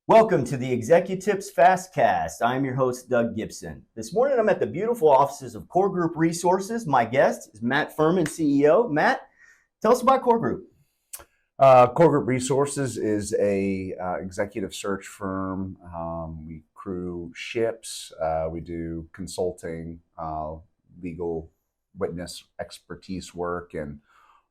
Welcome to the Execu-Tips FastCast. I'm your host, Doug Gibson. This morning, I'm at the beautiful offices of Core Group Resources. My guest is Matt Furhman, CEO. Matt, tell us about Core Group. Core Group Resources is a executive search firm. We crew ships. We do consulting, legal witness expertise work, and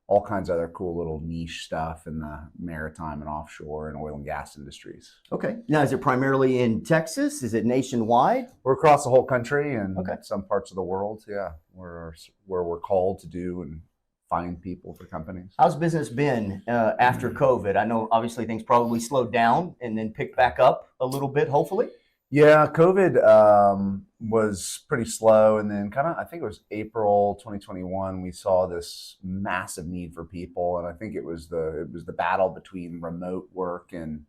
all kinds of other cool little niche stuff in the maritime and offshore and oil and gas industries. Okay. Now, is it primarily in Texas? Is it nationwide? We're across the whole country and Okay. some parts of the world. Yeah, where we're called to do and find people for companies. How's business been after COVID? I know obviously things probably slowed down and then picked back up a little bit, hopefully. Yeah, COVID was pretty slow, and then I think it was April 2021, we saw this massive need for people, and I think it was the battle between remote work and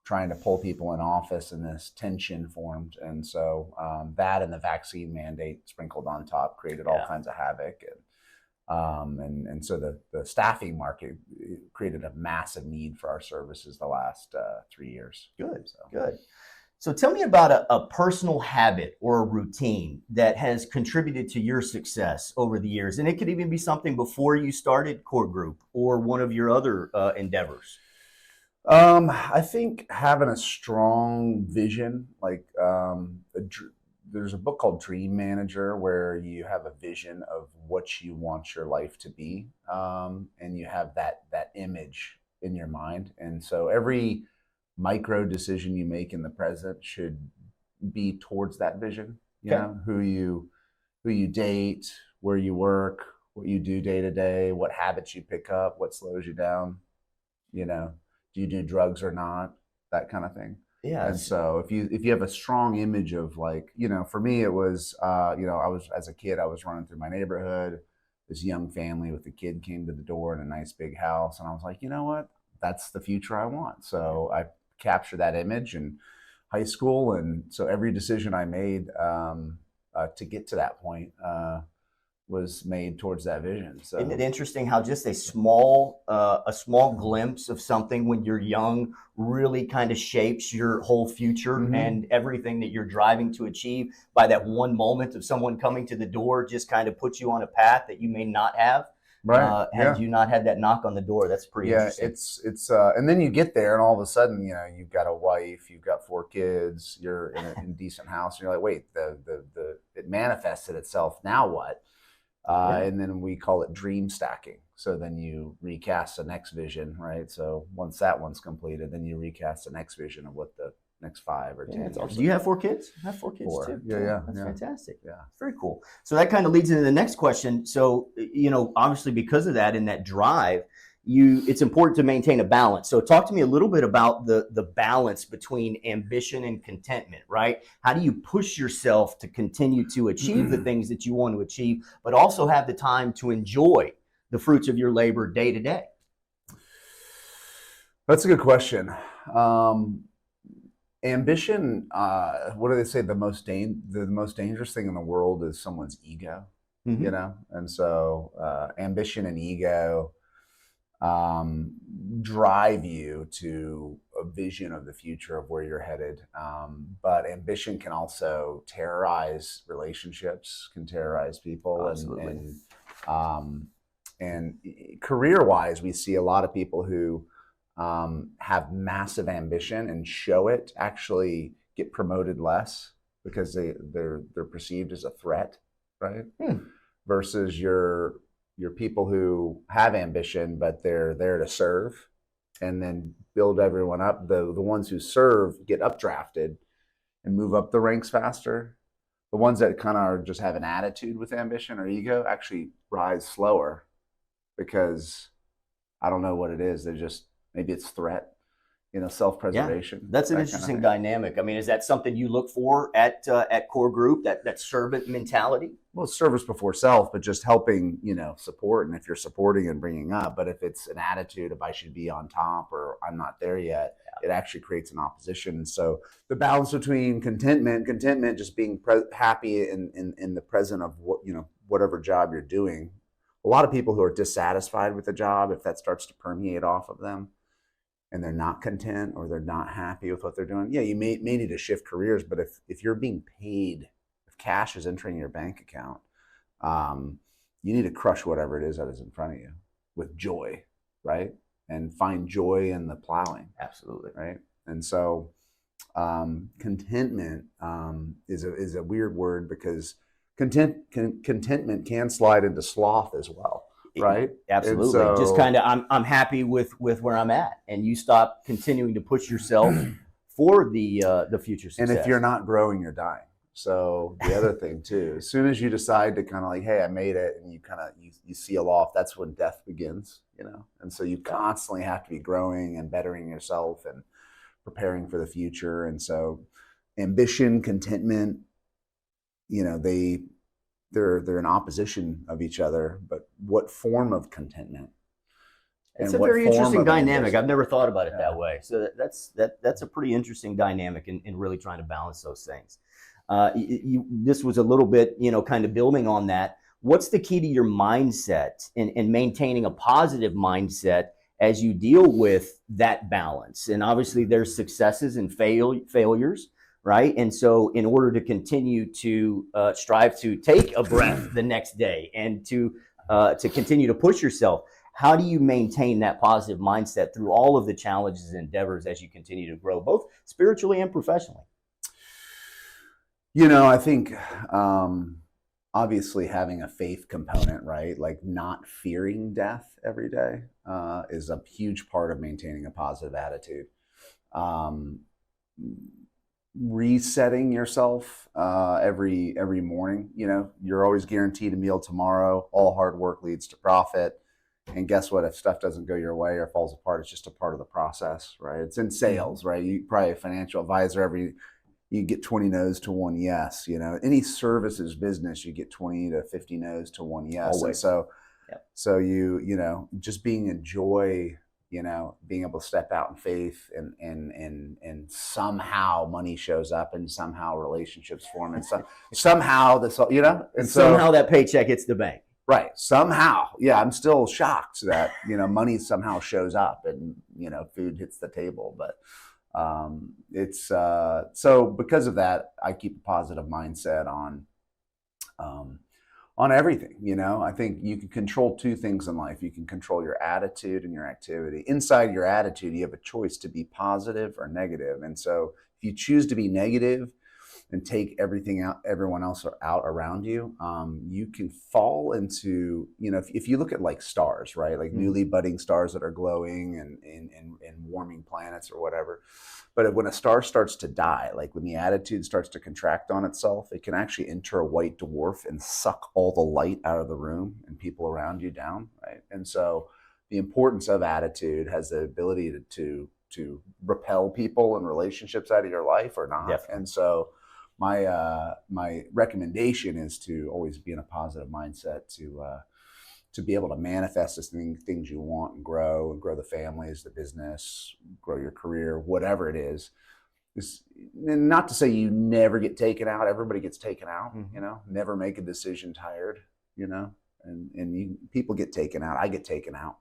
trying to pull people in office, and this tension formed, and so that and the vaccine mandate sprinkled on top created all kinds of havoc, and so the staffing market created a massive need for our services the last 3 years. Good. So tell me about a personal habit or a routine that has contributed to your success over the years. And it could even be something before you started Core Group or one of your other endeavors. I think having a strong vision, there's a book called Dream Manager where you have a vision of what you want your life to be, and you have that image in your mind. And so every micro decision you make in the present should be towards that vision. You know, who you date, where you work, what you do day to day, what habits you pick up, what slows you down. You know, do you do drugs or not? That kind of thing. Yeah. And so if you have a strong image of for me it was as a kid I was running through my neighborhood. This young family with a kid came to the door in a nice big house, and I was like, you know what? That's the future I want. So I capture that image in high school, and so every decision I made to get to that point was made towards that vision. So isn't it interesting how just a small glimpse of something when you're young really kind of shapes your whole future and everything that you're driving to achieve by that one moment of someone coming to the door just kind of puts you on a path that you may not have. Right. Had you not had that knock on the door. That's pretty interesting. It's and then you get there, and all of a sudden, you've got a wife, you've got 4 kids, you're in a decent house, and you're like, wait, it manifested itself. Now what? And then we call it dream stacking. So then you recast the next vision, right? So once that one's completed, then you recast the next vision of what the next 5 or 10 years. Awesome. Do you have 4 kids? I have 4 kids 4. too. Yeah. That's fantastic. Yeah. Very cool. So that kind of leads into the next question. So, obviously because of that and that drive, it's important to maintain a balance. So talk to me a little bit about the balance between ambition and contentment, right? How do you push yourself to continue to achieve the things that you want to achieve, but also have the time to enjoy the fruits of your labor day to day? That's a good question. Ambition, what do they say? The most dangerous thing in the world is someone's ego, and so ambition and ego drive you to a vision of the future of where you're headed. But ambition can also terrorize relationships, can terrorize people. Absolutely. And career-wise, we see a lot of people who have massive ambition and show it actually get promoted less because they're perceived as a threat, right? Versus your people who have ambition, but they're there to serve and then build everyone up. The ones who serve get updrafted and move up the ranks faster. The ones that kind of just have an attitude with ambition or ego actually rise slower because I don't know what it is. Maybe it's threat, self-preservation. Yeah, that's an interesting dynamic. I mean, is that something you look for at Core Group, that servant mentality? Well, service before self, but just helping, support. And if you're supporting and bringing up, but if it's an attitude of I should be on top or I'm not there yet, it actually creates an opposition. So the balance between contentment, just being happy in the present of whatever job you're doing. A lot of people who are dissatisfied with the job, if that starts to permeate off of them, and they're not content or they're not happy with what they're doing, yeah, you may need to shift careers. But if you're being paid, if cash is entering your bank account, you need to crush whatever it is that is in front of you with joy, right? And find joy in the plowing. Absolutely. Right. And so contentment is a weird word, because contentment can slide into sloth as well. Right. Absolutely. So, just kind of, I'm happy with where I'm at, and you stop continuing to push yourself for the future success. And if you're not growing, you're dying. So the other thing too, as soon as you decide to kind of like, hey, I made it, and you kind of you seal off, that's when death begins, you know. And so you constantly have to be growing and bettering yourself and preparing for the future. And so ambition, contentment, you know, they're in opposition of each other. But what form of contentment? It's a very interesting dynamic. I've never thought about it that way. So that's a pretty interesting dynamic in really trying to balance those things. This was a little bit, you know, kind of building on that. What's the key to your mindset and maintaining a positive mindset as you deal with that balance? And obviously there's successes and failures, right? And so in order to continue to strive to take a breath the next day and to continue to push yourself, how do you maintain that positive mindset through all of the challenges and endeavors as you continue to grow, both spiritually and professionally? You know, I think obviously having a faith component, right? Like not fearing death every day is a huge part of maintaining a positive attitude. Resetting yourself every morning. You know, you're always guaranteed a meal tomorrow. All hard work leads to profit. And guess what? If stuff doesn't go your way or falls apart, it's just a part of the process, right? It's in sales, right? You probably a financial advisor, you get 20 no's to 1 yes. You know, any services business, you get 20 to 50 no's to 1 yes. Always. And so, so you know, just being a joy, you know, being able to step out in faith and somehow money shows up and somehow relationships form and somehow this, you know, and somehow that paycheck hits the bank. Right. Somehow. Yeah. I'm still shocked that, you know, money somehow shows up and, you know, food hits the table, but it's so because of that, I keep a positive mindset on everything. You know, I think you can control two things in life. You can control your attitude and your activity. Inside your attitude, you have a choice to be positive or negative. And so if you choose to be negative and take everyone else out around you, you can fall into, you know, if you look at like stars, right? Like newly budding stars that are glowing and warming planets or whatever. But when a star starts to die, like when the attitude starts to contract on itself, it can actually enter a white dwarf and suck all the light out of the room and people around you down, right? And so the importance of attitude has the ability to repel people and relationships out of your life or not. Definitely. And so my recommendation is to always be in a positive mindset to be able to manifest the things you want and grow the families, the business, grow your career, whatever it is. And not to say you never get taken out. Everybody gets taken out, you know, never make a decision tired, you know, and people get taken out. I get taken out,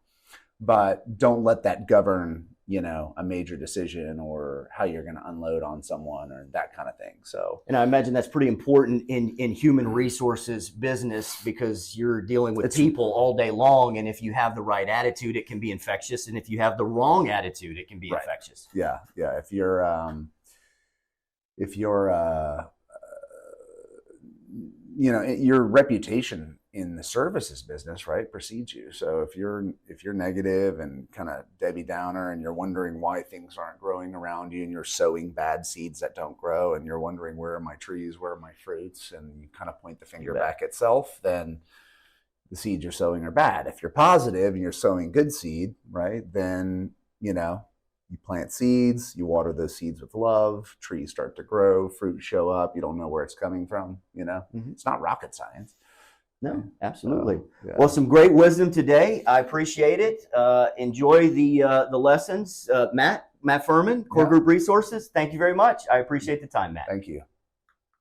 but don't let that govern, you know, a major decision or how you're going to unload on someone or that kind of thing. So, and I imagine that's pretty important in human resources business, because you're dealing with people all day long. And if you have the right attitude, it can be infectious. And if you have the wrong attitude, it can be infectious. Yeah. Yeah. If you're you know, your reputation in the services business, right, precedes you. So if you're negative and kind of Debbie Downer and you're wondering why things aren't growing around you and you're sowing bad seeds that don't grow and you're wondering where are my trees, where are my fruits, and you kind of point the finger back at self, then the seeds you're sowing are bad. If you're positive and you're sowing good seed, right, then, you know, you plant seeds, you water those seeds with love, trees start to grow, fruit show up, you don't know where it's coming from, you know. It's not rocket science. No, absolutely. Well, some great wisdom today. I appreciate it. Enjoy the lessons. Matt Fuhrman, Core Group Resources. Thank you very much. I appreciate the time, Matt. Thank you.